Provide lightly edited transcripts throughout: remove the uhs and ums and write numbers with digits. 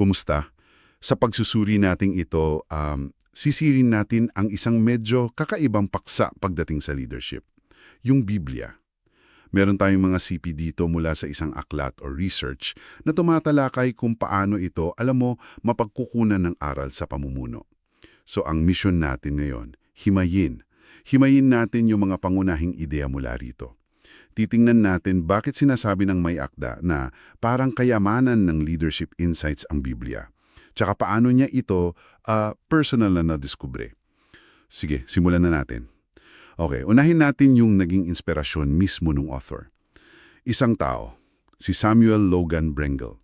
Kumusta? Sa pagsusuri nating ito, sisirin natin ang isang medyo kakaibang paksa pagdating sa leadership, yung Biblia. Meron tayong mga CP dito mula sa isang aklat o research na tumatalakay kung paano ito, alam mo, mapagkukunan ng aral sa pamumuno. So ang mission natin ngayon, himayin. Himayin natin yung mga pangunahing ideya mula rito. Titingnan natin bakit sinasabi ng may akda na parang kayamanan ng leadership insights ang Biblia. Tsaka paano niya ito personal na nadiskubre. Sige, simulan na natin. Okay, unahin natin yung naging inspirasyon mismo ng author. Isang tao, si Samuel Logan Brengle.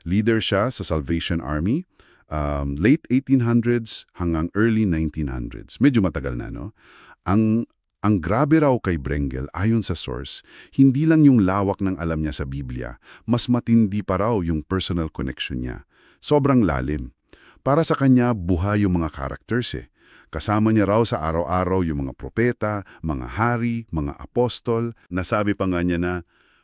Leader siya sa Salvation Army, late 1800s hanggang early 1900s. Medyo matagal na, no? Ang grabe raw kay Brengle, ayon sa source, hindi lang yung lawak ng alam niya sa Biblia, mas matindi pa raw yung personal connection niya. Sobrang lalim. Para sa kanya, buhay yung mga characters eh. Kasama niya raw sa araw-araw yung mga propeta, mga hari, mga apostol. Nasabi pa nga niya na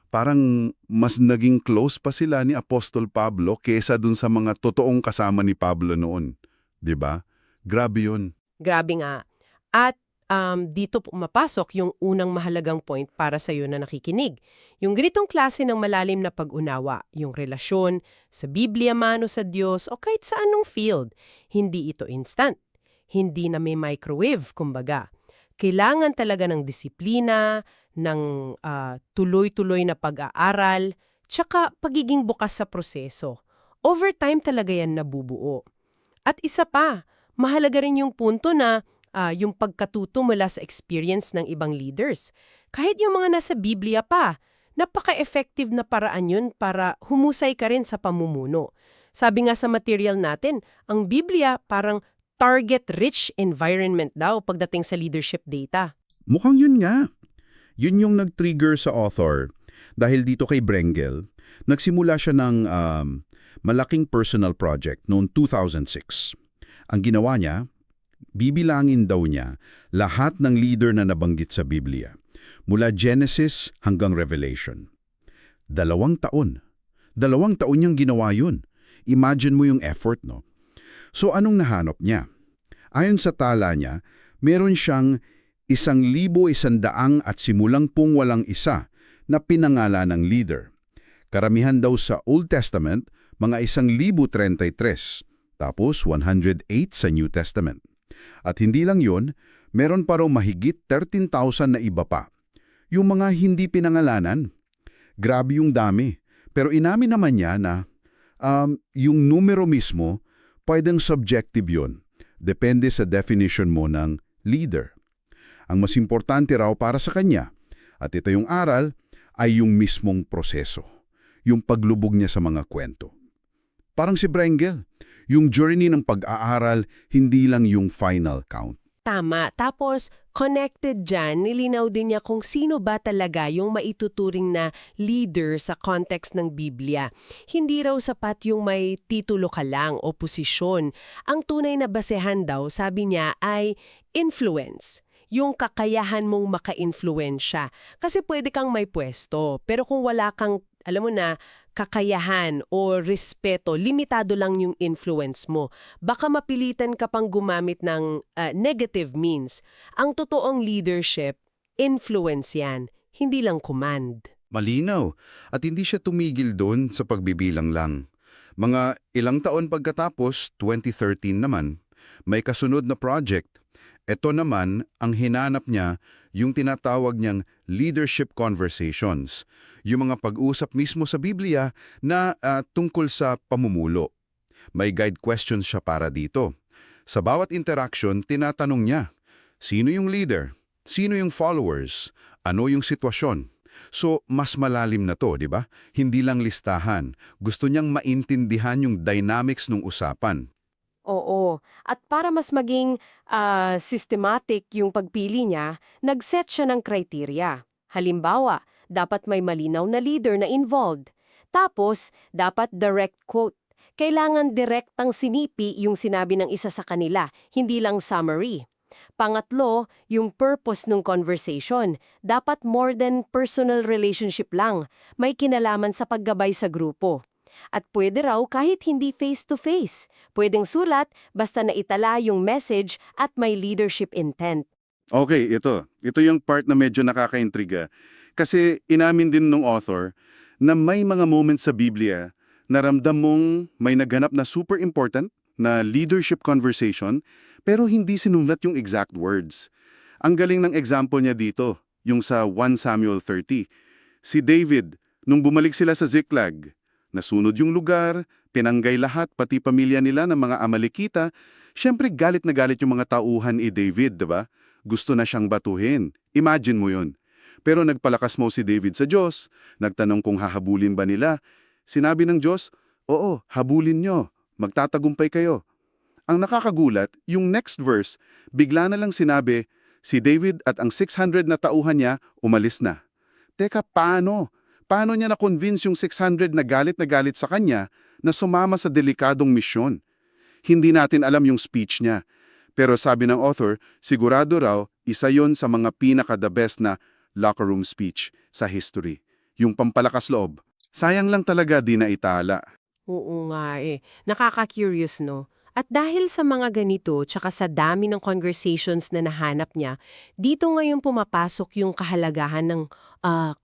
parang mas naging close pa sila ni Apostol Pablo kesa dun sa mga totoong kasama ni Pablo noon. 'Di ba? Grabe yun. Grabe nga. At dito pumapasok yung unang mahalagang point para sa iyo na nakikinig. Yung ganitong klase ng malalim na pag-unawa, yung relasyon sa Biblia man o sa Diyos o kahit sa anong field. Hindi ito instant. Hindi na may microwave, kumbaga. Kailangan talaga ng disiplina, ng tuloy-tuloy na pag-aaral, tsaka pagiging bukas sa proseso. Over time talaga yan nabubuo. At isa pa, mahalaga rin yung punto na yung pagkatuto mula sa experience ng ibang leaders. Kahit yung mga nasa Biblia pa, napaka-effective na paraan yun para humusay ka rin sa pamumuno. Sabi nga sa material natin, ang Biblia parang target-rich environment daw pagdating sa leadership data. Mukhang yun nga. Yun yung nag-trigger sa author. Dahil dito kay Brengle, nagsimula siya ng malaking personal project noong 2006. Ang ginawa niya, bibilangin daw niya lahat ng leader na nabanggit sa Biblia, mula Genesis hanggang Revelation. 2 taon. 2 taon niyang ginawa yun. Imagine mo yung effort, no? So anong nahanap niya? Ayon sa tala niya, meron siyang 1,100 at simulang pong walang isa na pinangalan ng leader. Karamihan daw sa Old Testament, mga 1,033, tapos 108 sa New Testament. At hindi lang yun, meron pa raw mahigit 13,000 na iba pa. Yung mga hindi pinangalanan. Grabe yung dami. Pero inamin naman niya na yung numero mismo, pwedeng subjective yun. Depende sa definition mo ng leader. Ang mas importante raw para sa kanya, at ito yung aral, ay yung mismong proseso. Yung paglubog niya sa mga kwento. Parang si Brengle, yung journey ng pag-aaral, hindi lang yung final count. Tama. Tapos, connected dyan, nilinaw din niya kung sino ba talaga yung maituturing na leader sa context ng Biblia. Hindi raw sapat yung may titulo ka lang o posisyon. Ang tunay na basehan daw, sabi niya, ay influence. Yung kakayahan mong maka-influensya. Kasi pwede kang may pwesto, pero kung wala kang, alam mo na, kakayahan o respeto, limitado lang yung influence mo. Baka mapilitan ka pang gumamit ng negative means. Ang totoong leadership, influence yan, hindi lang command. Malinaw. At hindi siya tumigil doon sa pagbibilang lang. Mga ilang taon pagkatapos, 2013 naman, may kasunod na project. Ito naman, ang hinanap niya, yung tinatawag niyang leadership conversations, yung mga pag-usap mismo sa Biblia na tungkol sa pamumulo. May guide questions siya para dito. Sa bawat interaction, tinatanong niya, sino yung leader? Sino yung followers? Ano yung sitwasyon? So, mas malalim na to, di ba? Hindi lang listahan. Gusto niyang maintindihan yung dynamics ng usapan. Oo. At para mas maging systematic yung pagpili niya, nag-set siya ng criteria. Halimbawa, dapat may malinaw na leader na involved. Tapos, dapat direct quote. Kailangan direktang sinipi yung sinabi ng isa sa kanila, hindi lang summary. Pangatlo, yung purpose ng conversation. Dapat more than personal relationship lang. May kinalaman sa paggabay sa grupo. At pwede raw kahit hindi face-to-face. Pwedeng sulat basta naitala yung message at may leadership intent. Okay, ito. Ito yung part na medyo nakakaintriga. Kasi inamin din nung author na may mga moments sa Biblia na ramdam mong may naganap na super important na leadership conversation pero hindi sinulat yung exact words. Ang galing ng example niya dito, yung sa 1 Samuel 30. Si David, nung bumalik sila sa Ziklag, nasunod yung lugar, tinanggay lahat, pati pamilya nila ng mga Amalekita, syempre galit na galit yung mga tauhan ni David, diba? Gusto na siyang batuhin. Imagine mo yun. Pero nagpalakas mo si David sa Diyos, nagtanong kung hahabulin ba nila. Sinabi ng Diyos, oo, habulin nyo, magtatagumpay kayo. Ang nakakagulat, yung next verse, bigla na lang sinabi, si David at ang 600 na tauhan niya umalis na. Teka, paano? Paano niya na-convince yung 600 na galit sa kanya na sumama sa delikadong misyon? Hindi natin alam yung speech niya. Pero sabi ng author, sigurado raw, isa yon sa mga pinaka-the best na locker room speech sa history. Yung pampalakas loob. Sayang lang talaga di na itala. Oo nga eh. Nakaka-curious, no? At dahil sa mga ganito, tsaka sa dami ng conversations na nahanap niya, dito ngayon pumapasok yung kahalagahan ng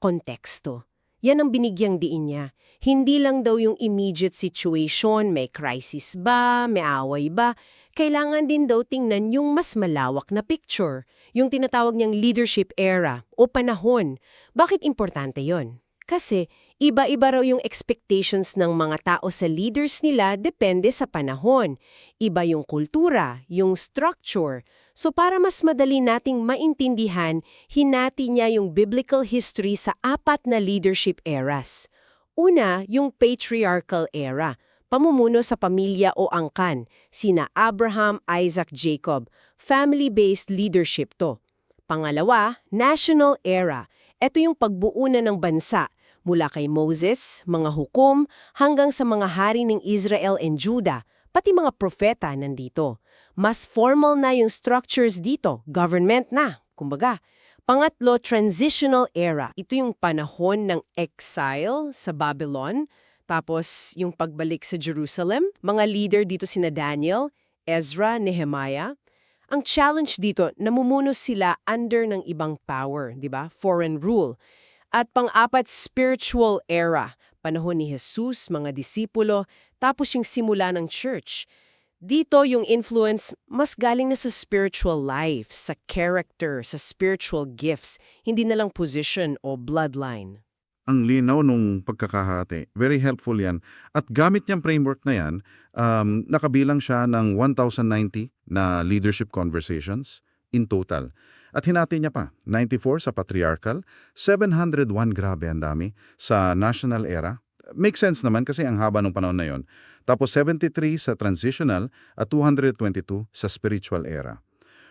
konteksto. Yan ang binigyang diin niya. Hindi lang daw yung immediate situation, may crisis ba, may away ba. Kailangan din daw tingnan yung mas malawak na picture, yung tinatawag niyang leadership era o panahon. Bakit importante yon? Kasi iba-iba raw yung expectations ng mga tao sa leaders nila depende sa panahon. Iba yung kultura, yung structure. So para mas madali nating maintindihan, hinati niya yung biblical history sa 4 na leadership eras. Una, yung patriarchal era, pamumuno sa pamilya o angkan, sina Abraham, Isaac, Jacob. Family-based leadership to. Pangalawa, national era. Ito yung pagbuo na ng bansa, mula kay Moses, mga hukom, hanggang sa mga hari ng Israel and Judah, pati mga propeta nandito. Mas formal na yung structures dito, government na, kumbaga. Pangatlo, transitional era. Ito yung panahon ng exile sa Babylon, tapos yung pagbalik sa Jerusalem. Mga leader dito sina Daniel, Ezra, Nehemiah. Ang challenge dito, namumuno sila under ng ibang power, di ba? Foreign rule. At pang-apat, spiritual era. Panahon ni Jesus, mga disipulo, tapos yung simula ng church. Dito yung influence mas galing na sa spiritual life, sa character, sa spiritual gifts, hindi na lang position o bloodline. Ang linaw nung pagkakahati. Very helpful yan. At gamit niyang framework na yan, nakabilang siya ng 1,090 na leadership conversations in total. At hinati niya pa, 94 sa patriarchal, 701 grabe ang dami sa national era. Makes sense naman kasi ang haba ng panahon na yon. Tapos 73 sa transitional at 222 sa spiritual era.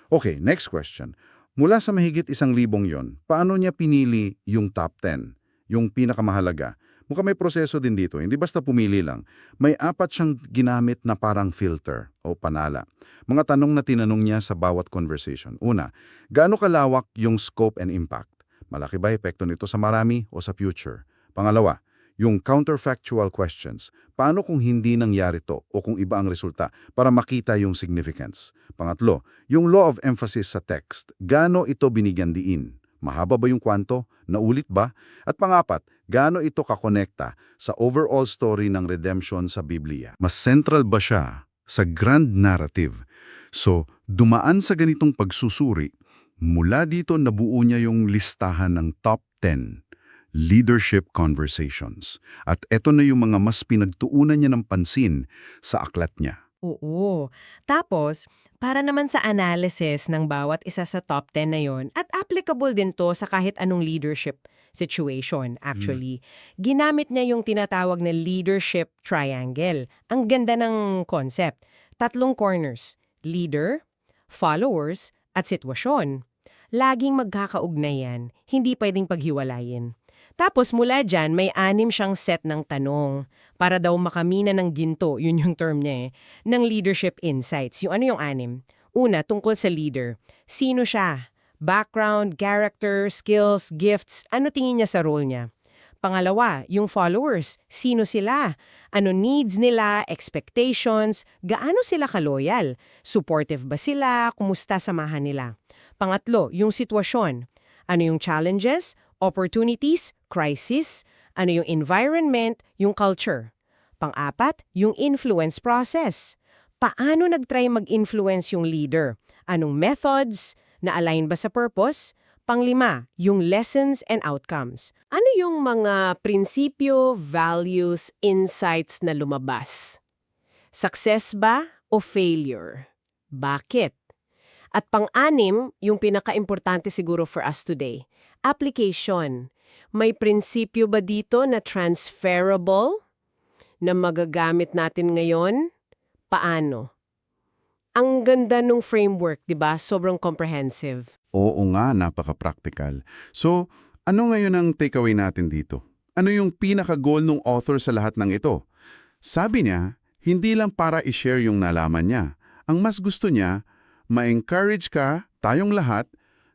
Okay, next question. Mula sa mahigit 1,000 yon, paano niya pinili yung top 10? Yung pinakamahalaga? Mukhang may proseso din dito, hindi basta pumili lang. May 4 siyang ginamit na parang filter o panala. Mga tanong na tinanong niya sa bawat conversation. Una, gaano kalawak yung scope and impact? Malaki ba epekto nito sa marami o sa future? Pangalawa, yung counterfactual questions. Paano kung hindi nangyari to o kung iba ang resulta para makita yung significance? Pangatlo, yung law of emphasis sa text. Gaano ito binigyan diin? Mahaba ba yung kwanto? Naulit ba? At pangapat, gaano ito kakonekta sa overall story ng redemption sa Biblia? Mas central ba siya sa grand narrative? So, dumaan sa ganitong pagsusuri, mula dito nabuo niya yung listahan ng top 10 leadership conversations. At eto na yung mga mas pinagtuunan niya ng pansin sa aklat niya. Oo. Tapos, para naman sa analysis ng bawat isa sa top 10 na yon, at applicable din to sa kahit anong leadership situation, actually. Ginamit niya yung tinatawag na leadership triangle. Ang ganda ng concept. 3 corners, leader, followers, at sitwasyon. Laging magkakaugnayan, hindi pwedeng paghiwalayin. Tapos mula dyan, may 6 siyang set ng tanong para daw makamina ng ginto, yun yung term niya ng leadership insights. Yung ano yung 6? Una, tungkol sa leader. Sino siya? Background, character, skills, gifts, ano tingin niya sa role niya? pangalawa, yung followers. Sino sila? Ano needs nila, expectations, gaano sila kaloyal? Supportive ba sila? Kumusta samahan nila? Pangatlo, yung sitwasyon. Ano yung challenges, opportunities, crisis? Ano yung environment, yung culture? Pang-apat, yung influence process. Paano nag-try mag-influence yung leader? Anong methods? Na-align ba sa purpose? Panglima, yung lessons and outcomes. Ano yung mga prinsipyo, values, insights na lumabas? Success ba o failure? Bakit? At pang-anim, yung pinaka-importante siguro for us today, application. May prinsipyo ba dito na transferable? Na magagamit natin ngayon? Paano? Ang ganda nung framework, 'di ba? Sobrang comprehensive. Oo nga, napaka-practical. So, ano ngayon ang takeaway natin dito? Ano yung pinaka-goal ng author sa lahat ng ito? Sabi niya, hindi lang para i-share yung nalaman niya. Ang mas gusto niya, ma-encourage ka, tayong lahat,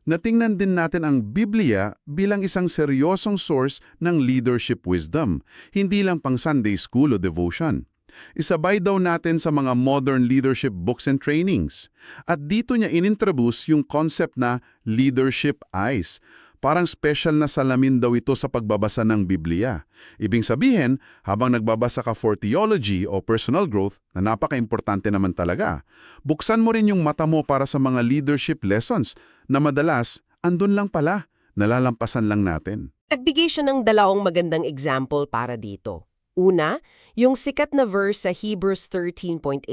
na tingnan din natin ang Biblia bilang isang seryosong source ng leadership wisdom, hindi lang pang Sunday school o devotion. Isabay daw natin sa mga modern leadership books and trainings. At dito niya inintroduce yung concept na leadership eyes. Parang special na salamin daw ito sa pagbabasa ng Biblia. Ibig sabihin, habang nagbabasa ka for theology o personal growth, na napaka-importante naman talaga, buksan mo rin yung mata mo para sa mga leadership lessons na madalas, andun lang pala, nalalampasan lang natin. Nagbigay siya ng dalawang magandang example para dito. Una, yung sikat na verse sa Hebrews 13.8.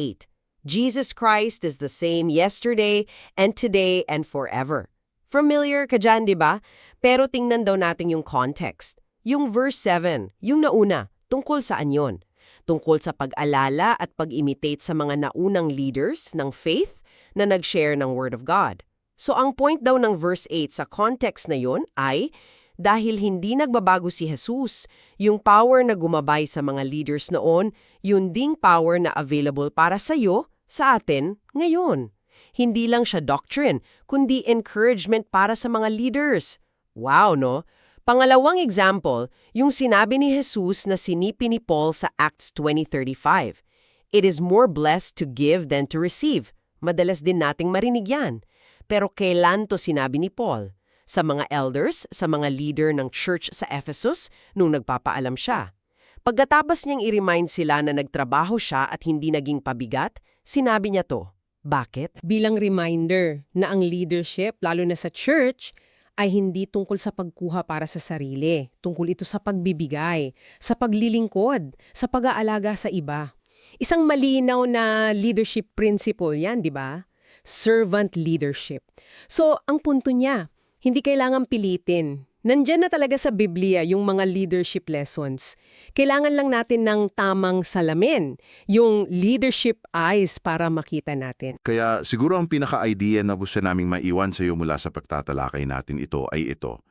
Jesus Christ is the same yesterday and today and forever. Familiar ka dyan, di ba? Pero tingnan daw natin yung context. Yung verse 7, yung nauna, tungkol saan yun? Tungkol sa pag-alala at pag-imitate sa mga naunang leaders ng faith na nag-share ng Word of God. So ang point daw ng verse 8 sa context na yun ay, dahil hindi nagbabago si Jesus, yung power na gumabay sa mga leaders noon, yun ding power na available para sa'yo, sa atin, ngayon. Hindi lang siya doctrine, kundi encouragement para sa mga leaders. Wow, no? Pangalawang example, yung sinabi ni Jesus na sinipi ni Paul sa Acts 20:35. It is more blessed to give than to receive. Madalas din nating marinig yan. Pero kailan to sinabi ni Paul? Sa mga elders, sa mga leader ng church sa Ephesus nung nagpapaalam siya. Pagkatapos niyang i-remind sila na nagtrabaho siya at hindi naging pabigat, sinabi niya to. Bakit? Bilang reminder na ang leadership, lalo na sa church, ay hindi tungkol sa pagkuha para sa sarili. Tungkol ito sa pagbibigay, sa paglilingkod, sa pag-aalaga sa iba. Isang malinaw na leadership principle yan, di ba? Servant leadership. So, ang punto niya, hindi kailangan pilitin. Nandyan na talaga sa Biblia yung mga leadership lessons. Kailangan lang natin ng tamang salamin, yung leadership eyes para makita natin. Kaya siguro ang pinaka-idea na gusto naming maiwan sa iyo mula sa pagtatalakay natin ito ay ito.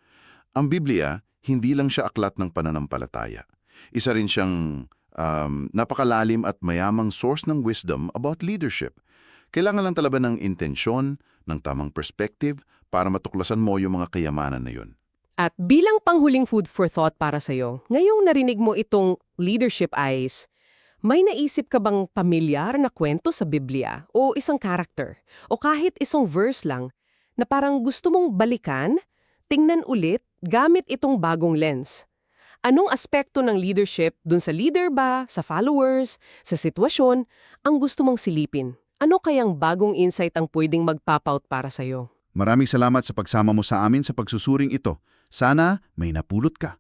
Ang Biblia, hindi lang siya aklat ng pananampalataya. Isa rin siyang napakalalim at mayamang source ng wisdom about leadership. Kailangan lang talaga ng intensyon, ng tamang perspective, para matuklasan mo yung mga kayamanan na yun. At bilang panghuling food for thought para sa'yo, ngayong narinig mo itong leadership eyes, may naisip ka bang pamilyar na kwento sa Biblia o isang character o kahit isang verse lang na parang gusto mong balikan, tingnan ulit gamit itong bagong lens? Anong aspekto ng leadership dun sa leader ba, sa followers, sa sitwasyon, ang gusto mong silipin? Ano kayang bagong insight ang pwedeng magpapaut para sa'yo? Maraming salamat sa pagsama mo sa amin sa pagsusuring ito. Sana may napulot ka.